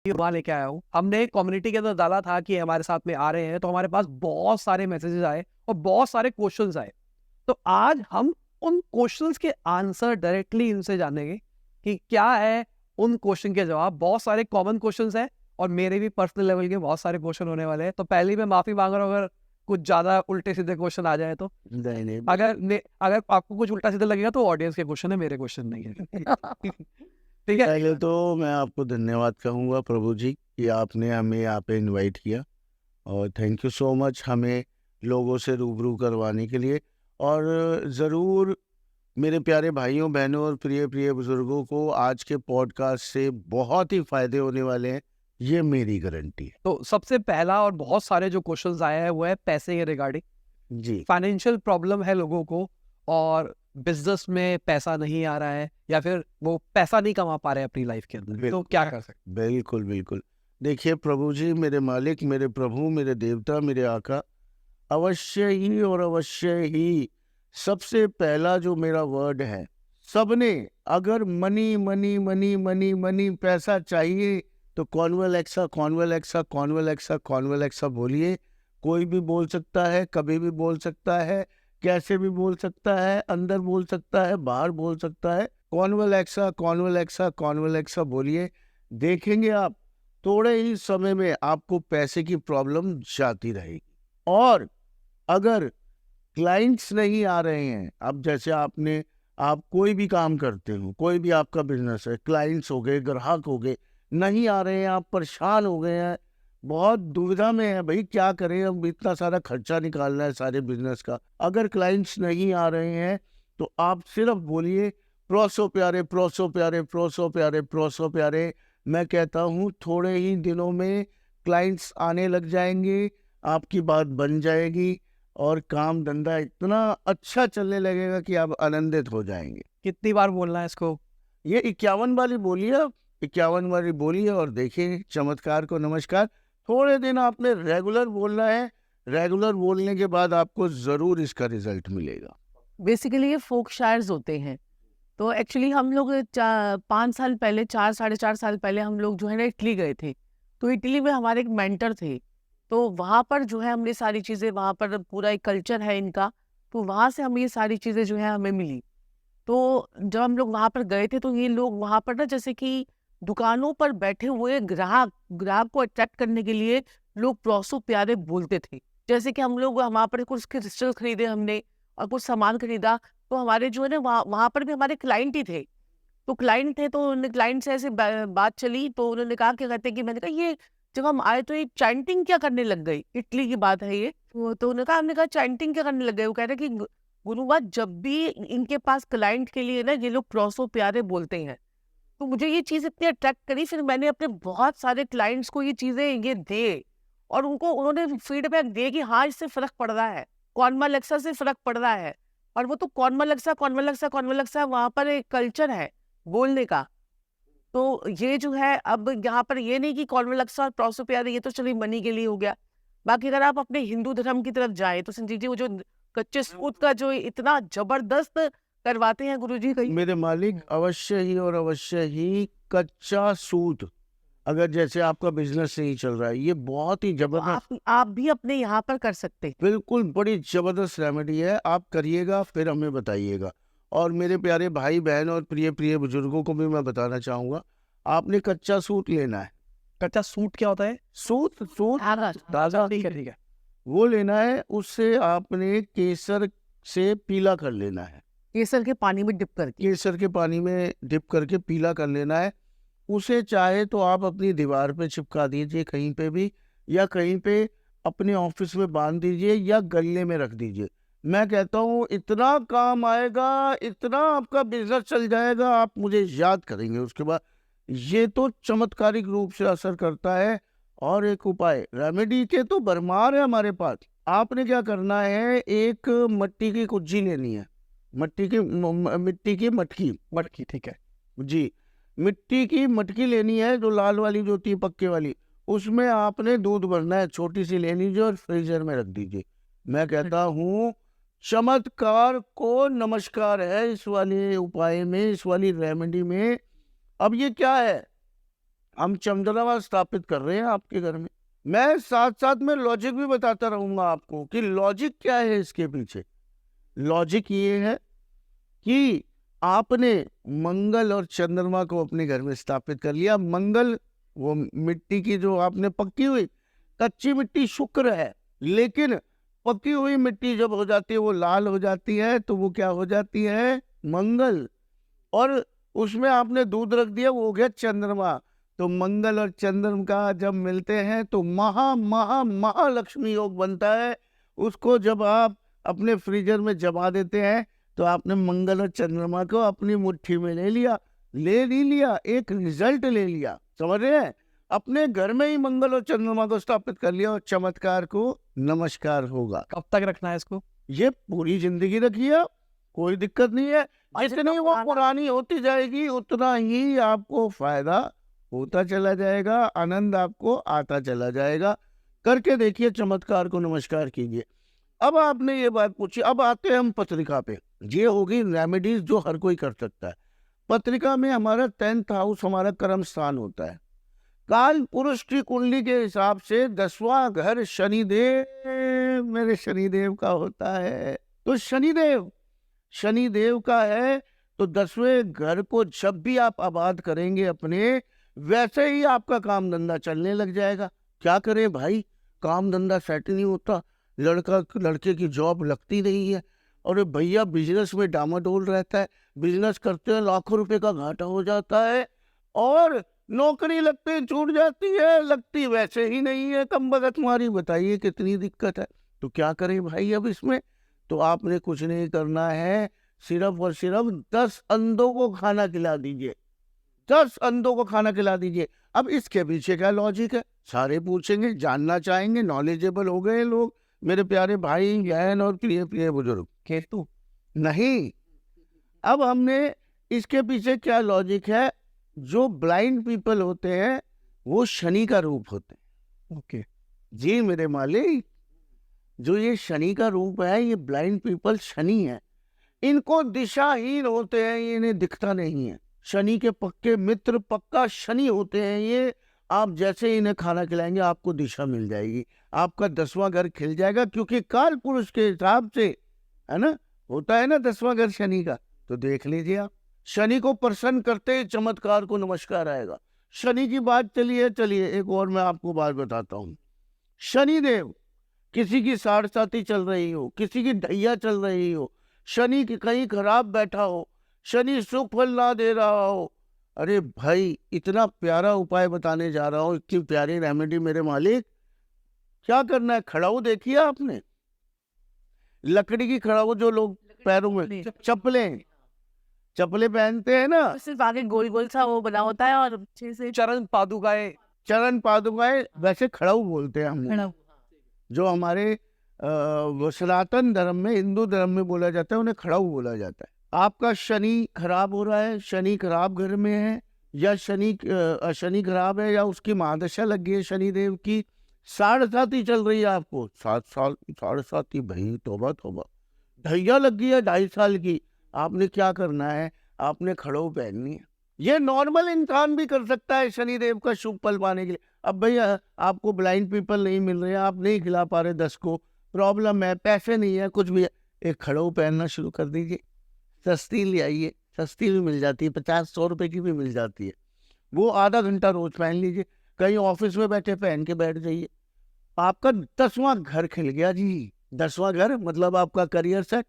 युवा लेके आया हूँ। हमने कम्युनिटी के अंदर डाला था कि हमारे साथ में आ रहे हैं, तो हमारे पास बहुत सारे मैसेजेस आए और बहुत सारे क्वेश्चंस आए। तो आज हम उन क्वेश्चंस के आंसर डायरेक्टली इनसे जानेंगे कि क्या है उन क्वेश्चन के जवाब। बहुत सारे कॉमन क्वेश्चंस हैं और मेरे भी पर्सनल लेवल के बहुत सारे क्वेश्चन होने वाले हैं। तो पहले ही मैं माफी मांग रहा हूँ अगर कुछ ज्यादा उल्टे सीधे क्वेश्चन आ जाए तो। नहीं नहीं अगर आपको कुछ उल्टा सीधा लगेगा तो ऑडियंस के क्वेश्चन है, मेरे क्वेश्चन नहीं है। ठीक है। पहले तो मैं आपको धन्यवाद कहूँगा प्रभु जी कि आपने हमें यहाँ पे इनवाइट किया, और थैंक यू सो मच हमें लोगों से रूबरू करवाने के लिए। और ज़रूर मेरे प्यारे भाइयों बहनों और प्रिय प्रिय बुजुर्गों को आज के पॉडकास्ट से बहुत ही फायदे होने वाले हैं, ये मेरी गारंटी है। तो सबसे पहला और बहुत सारे जो क्वेश्चंस आए हैं वो है पैसे के रिगार्डिंग। जी फाइनेंशियल प्रॉब्लम है लोगों को और बिजनेस में पैसा नहीं आ रहा है या फिर वो पैसा नहीं कमा पा रहे हैं अपनी लाइफ के अंदर, तो क्या कर सकते बिल्कुल बिल्कुल। देखिए प्रभु जी, मेरे मालिक, मेरे प्रभु, मेरे देवता, मेरे आका, अवश्य ही और अवश्य ही सबसे पहला जो मेरा वर्ड है, सबने अगर money money money money money पैसा चाहिए तो कॉन्वेलेक्सा कॉन्वेलेक्सा कॉन्वेलेक्सा कॉन्वेलेक्सा बोलिए। कोई भी बोल सकता है, कभी भी बोल सकता है, कैसे भी बोल सकता है, अंदर बोल सकता है, बाहर बोल सकता है। कॉन्वेलेक्सा कॉन्वेलेक्सा कॉन्वेलेक्सा बोलिए, देखेंगे आप थोड़े ही समय में आपको पैसे की प्रॉब्लम जाती रहेगी। और अगर क्लाइंट्स नहीं आ रहे हैं, अब जैसे आप कोई भी काम करते हो, कोई भी आपका बिजनेस है, क्लाइंट्स हो गए, ग्राहक हो गए, नहीं आ रहे हैं, आप परेशान हो गए हैं, बहुत दुविधा में है, भाई क्या करें, अब इतना सारा खर्चा निकालना है सारे बिजनेस का। अगर क्लाइंट्स नहीं आ रहे हैं तो आप सिर्फ बोलिए प्रोसो प्यारे प्रोसो प्यारे प्रोसो प्यारे प्रोसो प्यारे। मैं कहता हूँ थोड़े ही दिनों में क्लाइंट्स आने लग जाएंगे, आपकी बात बन जाएगी और काम धंधा इतना अच्छा चलने लगेगा कि आप आनंदित हो जाएंगे। कितनी बार बोलना है इसको? ये 51 वाली बोलिए आप, 51 वाली बोलिए और देखिए चमत्कार को नमस्कार। थोड़े दिन आपने रेगुलर बोलना है, रेगुलर बोलने के बाद आपको जरूर इसका रिजल्ट मिलेगा। बेसिकली ये फोक शायर्स होते हैं। तो एक्चुअली हम लोग 5 साल पहले, 4 साढ़े 4 साल पहले हम लोग जो है ना इटली गए थे। तो इटली में हमारे एक मेंटर थे। तो वहाँ पर जो है हमने सारी चीज़ें, वहाँ पर पूरा एक कल्चर है इनका, तो वहाँ से हमें ये सारी चीज़ें जो है हमें मिली। तो जब हम लोग वहाँ पर गए थे तो ये लोग वहाँ पर ना, जैसे कि दुकानों पर बैठे हुए ग्राहक ग्राहक को अट्रैक्ट करने के लिए लोग प्रोसो प्यारे बोलते थे। जैसे कि हम लोग वहाँ पर कुछ क्रिस्टल खरीदे हमने और कुछ सामान खरीदा, तो हमारे जो है ना वहाँ वहाँ पर भी हमारे क्लाइंट ही थे। तो क्लाइंट थे, तो उन्होंने क्लाइंट से ऐसे बात चली, तो उन्होंने कहा क्या कहते हैं कि, मैंने कहा ये जब हम आए तो ये चैंटिंग क्या करने लग गई, इटली की बात है ये। तो उन्होंने कहा, हमने कहा चैंटिंग क्या करने लग गए। वो कह रहे कि गुरुवार जब भी इनके पास क्लाइंट के लिए ना ये लोग प्रोसो प्यारे बोलते हैं। तो मुझे ये चीज़ इतनी अट्रैक्ट करी, फिर मैंने अपने बहुत सारे क्लाइंट्स को ये चीज़ें ये दे, और उनको उन्होंने फीडबैक दिए कि हाँ, इससे फ़र्क पड़ रहा है, कॉन्वालेक्सा से फ़र्क पड़ रहा है। और वो तो कॉन्वालेक्सा कॉन्वालेक्सा कॉन्वालेक्सा वहाँ पर एक कल्चर है बोलने का। तो ये जो है, अब यहाँ पर ये नहीं कि कॉन्वालेक्सा और प्रोसो प्यारे ये तो चलिए मनी के लिए हो गया। बाकी अगर आप अपने हिंदू धर्म की तरफ जाएँ तो समझ लीजिए वो जो कच्चे सूत का जो इतना ज़बरदस्त करवाते हैं गुरुजी कहीं। मेरे मालिक, अवश्य ही और अवश्य ही कच्चा सूत, अगर जैसे आपका बिजनेस नहीं चल रहा है, ये बहुत ही तो जबरदस्त, आप भी अपने यहाँ पर कर सकते हैं। बिल्कुल बड़ी जबरदस्त रेमेडी है। आप करिएगा फिर हमें बताइएगा। और मेरे प्यारे भाई बहन और प्रिय प्रिय बुजुर्गों को भी मैं बताना चाहूंगा, आपने कच्चा सूत लेना है। कच्चा सूट क्या होता है? सूत सूत धागा। राजा, ठीक है ठीक है। वो लेना है, उससे आपने केसर से पीला कर लेना है, केसर के पानी में डिप करके। केसर के पानी में डिप करके पीला कर लेना है। उसे चाहे तो आप अपनी दीवार पे चिपका दीजिए कहीं पे भी, या कहीं पे अपने ऑफिस में बांध दीजिए, या गले में रख दीजिए। मैं कहता हूँ इतना काम आएगा, इतना आपका बिजनेस चल जाएगा, आप मुझे याद करेंगे उसके बाद। ये तो चमत्कारिक रूप से असर करता है। और एक उपाय, रेमेडी के तो भरमार है हमारे पास। आपने क्या करना है, एक मिट्टी की कुज्जी लेनी है, मिट्टी की मटकी, मटकी, ठीक है। जी, मिट्टी की मटकी लेनी है, जो लाल वाली जो होती है पक्के वाली। उसमें आपने दूध भरना है, छोटी सी ले लीजिए और फ्रीजर में रख दीजिए। मैं कहता हूँ चमत्कार को नमस्कार है इस वाले उपाय में, इस वाली रेमेडी में। अब ये क्या है, हम चंद्रमा स्थापित कर रहे हैं आपके घर में। मैं साथ साथ में लॉजिक भी बताता रहूंगा आपको कि लॉजिक क्या है इसके पीछे। लॉजिक ये है कि आपने मंगल और चंद्रमा को अपने घर में स्थापित कर लिया। मंगल वो मिट्टी की जो आपने पक्की हुई कच्ची मिट्टी शुक्र है, लेकिन पकी हुई मिट्टी जब हो जाती है वो लाल हो जाती है तो वो क्या हो जाती है, मंगल। और उसमें आपने दूध रख दिया वो हो गया चंद्रमा। तो मंगल और चंद्रमा का जब मिलते हैं तो महालक्ष्मी योग बनता है। उसको जब आप अपने फ्रीजर में जमा देते हैं तो आपने मंगल और चंद्रमा को अपनी मुट्ठी में ले लिया, एक रिजल्ट ले लिया। समझ रहे हैं? अपने घर में ही मंगल और चंद्रमा को स्थापित कर लिया और चमत्कार को नमस्कार होगा। कब तक रखना है इसको? ये पूरी जिंदगी रखिए, कोई दिक्कत नहीं है। जितनी वो पुरानी होती जाएगी उतना ही आपको फायदा होता चला जाएगा, आनंद आपको आता चला जाएगा। करके देखिए, चमत्कार को नमस्कार कीजिए। अब आपने ये बात पूछी, अब आते हैं हम पत्रिका पे। ये होगी रेमेडीज जो हर कोई कर सकता है। पत्रिका में हमारा 10th हाउस हमारा कर्म स्थान होता है। काल पुरुष की कुंडली के हिसाब से 10वां घर शनिदेव, मेरे शनिदेव का होता है। तो शनिदेव का है तो 10वें घर को जब भी आप आबाद करेंगे अपने, वैसे ही आपका काम धंधा चलने लग जाएगा। क्या करें भाई, काम धंधा सेट नहीं होता, लड़के की जॉब लगती नहीं है, और भैया बिजनेस में डामाडोल रहता है, बिजनेस करते हैं लाखों रुपए का घाटा हो जाता है, और नौकरी लगते छूट जाती है, लगती वैसे ही नहीं है। कम बगत तुम्हारी, बताइए कितनी दिक्कत है। तो क्या करें भाई अब इसमें? तो आपने कुछ नहीं करना है, सिर्फ और सिर्फ 10 अंधों को खाना खिला दीजिए। 10 अंधों को खाना खिला दीजिए। अब इसके पीछे क्या लॉजिक है, सारे पूछेंगे, जानना चाहेंगे, नॉलेजेबल हो गए लोग, मेरे प्यारे भाई बहन और प्रिय बुजुर्ग। केतु नहीं, अब हमने इसके पीछे क्या लॉजिक है। जो ब्लाइंड पीपल होते हैं वो शनि का रूप होते हैं। ओके जी मेरे मालिक, जो ये शनि का रूप है, ये ब्लाइंड पीपल शनि है। इनको दिशाहीन होते हैं, ये इन्हें दिखता नहीं है। शनि के पक्के मित्र, पक्का शनि होते हैं ये। आप जैसे इन्हें खाना खिलाएंगे आपको दिशा मिल जाएगी, आपका 10वां घर खिल जाएगा, क्योंकि काल पुरुष के हिसाब से है ना, होता है ना 10वां घर शनि का। तो देख लीजिए आप, शनि को प्रसन्न करते ही चमत्कार को नमस्कार आएगा। शनि की बात चलिए एक और मैं आपको बात बताता हूँ। शनिदेव किसी की साढ़े साथी चल रही हो, किसी की ढैया चल रही हो, शनि की कहीं खराब बैठा हो, शनि सुख फल ना दे रहा हो, अरे भाई इतना प्यारा उपाय बताने जा रहा हूँ, इतनी प्यारी रेमेडी मेरे मालिक। क्या करना है, खड़ाऊ देखिए आपने, लकड़ी की खड़ाऊ जो लोग पैरों में चप्पलें पहनते हैं ना, सिर्फ आगे गोल गोल सा वो बना होता है और पीछे से चरण पादुकाएं वैसे खड़ाऊ बोलते हैं हम। खड़ा। जो हमारे वो सनातन धर्म में, हिंदू धर्म में बोला जाता है, उन्हें खड़ाऊ बोला जाता है। आपका शनि खराब हो रहा है, शनि खराब घर में है, या शनि खराब है, या उसकी महादशा लग गई है शनिदेव की, साढ़े साथी चल रही है आपको, 7 साल साढ़े साथी, भाई तौबा, ढैया लग गई है 2.5 साल की। आपने क्या करना है, आपने खड़ाऊ पहननी है। ये नॉर्मल इंसान भी कर सकता है शनिदेव का शुभ फल पाने के लिए। अब भैया आपको ब्लाइंड पीपल नहीं मिल रहे, आप नहीं खिला पा रहे 10 को, प्रॉब्लम है, पैसे नहीं है, कुछ भी है, एक खड़ाऊ पहनना शुरू कर दीजिए। सस्ती ले आइए, सस्ती भी मिल जाती है, 50-100 रुपए की भी मिल जाती है। वो आधा घंटा रोज पहन लीजिए, कहीं ऑफिस में बैठे पहन के बैठ जाइए, आपका 10वां घर खिल गया जी। 10वां घर मतलब आपका करियर सेट,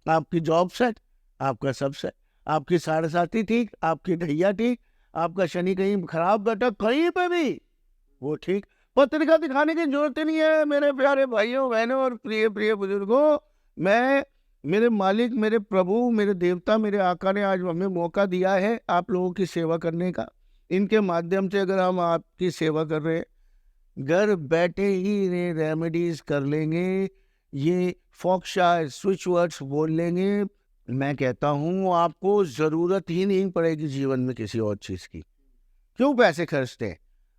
आपकी जॉब सेट, आपका सब सेट, आपकी साढ़े साथी ठीक, आपकी ढैया ठीक, आपका शनि कहीं खराब बैठा कहीं पे भी वो ठीक। पत्रिका दिखाने की जरूरत नहीं है मेरे प्यारे भाइयों बहनों और प्रिय बुजुर्गों। मैं, मेरे मालिक, मेरे प्रभु, मेरे देवता, मेरे आका ने आज हमें मौका दिया है आप लोगों की सेवा करने का। इनके माध्यम से अगर हम आपकी सेवा कर रहे हैं, घर बैठे ही रेमेडीज कर लेंगे, ये फॉक्शा स्विच वर्ड्स बोल लेंगे, मैं कहता हूँ आपको जरूरत ही नहीं पड़ेगी जीवन में किसी और चीज की। क्यों पैसे खर्चते हैं,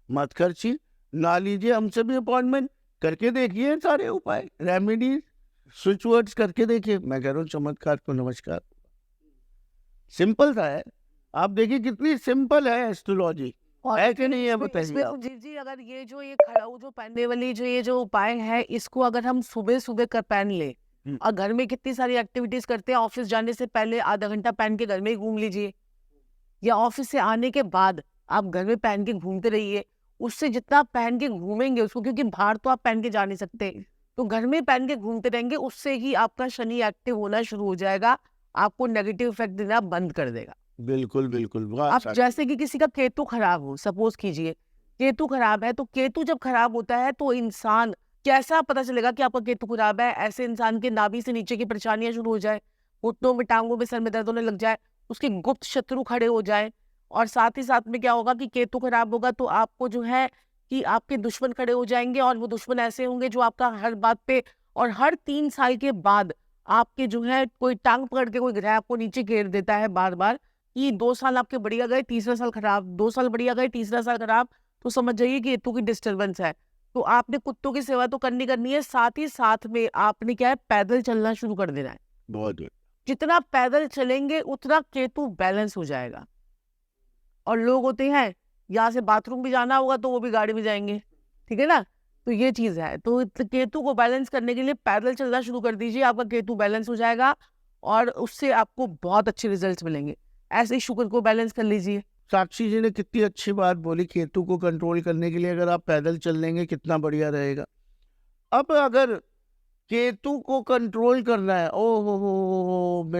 मत खर्चिए, ना लीजिए हमसे भी अपॉइंटमेंट, करके देखिए सारे उपाय, रेमेडीज, स्विच वर्ड्स करके देखिए। मैं कह रहा हूँ चमत्कार को नमस्कार। सिंपल सा है, आप देखिए कितनी सिंपल है एस्ट्रोलॉजी। और है कि नहीं है, इसमें बताइए इसमें आप। सुजीत जी, अगर ये जो ये खड़ाऊ जो पहनने वाली जो ये जो उपाय है, इसको अगर हम सुबह सुबह कर पहन ले, हम्म। और घर में कितनी सारी एक्टिविटीज करते हैं, ऑफिस जाने से पहले आधा घंटा पहन के घर में ही घूम लीजिए, या ऑफिस से आने के बाद आप घर में पहन के घूमते रहिए। उससे जितना आप पहन के घूमेंगे उसको, क्योंकि बाहर तो आप पहन के जा नहीं सकते, तो घर में पहन के घूमते रहेंगे, उससे ही आपका शनि एक्टिव होना शुरू हो जाएगा, आपको नेगेटिव इफेक्ट देना बंद कर देगा। बिल्कुल बिल्कुल, वाह अब साक्षी। जैसे कि किसी का केतु खराब हो, सपोज कीजिए केतु खराब है, तो केतु जब खराब होता है तो इंसान कैसा पता चलेगा कि आपका केतु खराब है? ऐसे इंसान के नाभि से नीचे की परेशानियां शुरू हो जाए, घुटनों में, टांगों में, सर में दर्द होने लग जाए, उसके गुप्त शत्रु खड़े हो जाए। और साथ ही साथ में क्या होगा कि केतु खराब होगा तो आपको जो है कि आपके दुश्मन खड़े हो जाएंगे, और वो दुश्मन ऐसे होंगे जो आपका हर बात पे, और हर 3 साल के बाद आपके जो है कोई टांग पकड़ के कोई ग्रह आपको नीचे घेर देता है बार बार, कि 2 साल आपके बढ़िया गए, तीसरा साल खराब, 2 साल बढ़िया गए, तीसरा साल खराब, तो समझ जाइए कि केतु की डिस्टर्बेंस है। तो आपने कुत्तों की सेवा तो करनी है, साथ ही साथ में आपने क्या है, पैदल चलना शुरू कर देना है। बहुत good। जितना पैदल चलेंगे उतना केतु बैलेंस हो जाएगा। और लोग होते हैं, यहाँ से बाथरूम भी जाना होगा तो वो भी गाड़ी में जाएंगे, ठीक है ना? तो ये चीज है, तो केतु को बैलेंस करने के लिए पैदल चलना शुरू कर दीजिए, आपका केतु बैलेंस हो जाएगा, और उससे आपको बहुत अच्छे रिजल्ट्स मिलेंगे। ऐसे ही शुक्र को बैलेंस कर लीजिए। साक्षी जी ने कितनी अच्छी बात बोली, केतु को कंट्रोल करने के लिए अगर आप पैदल चल लेंगे कितना बढ़िया रहेगा। अब अगर केतु को कंट्रोल करना है, ओ हो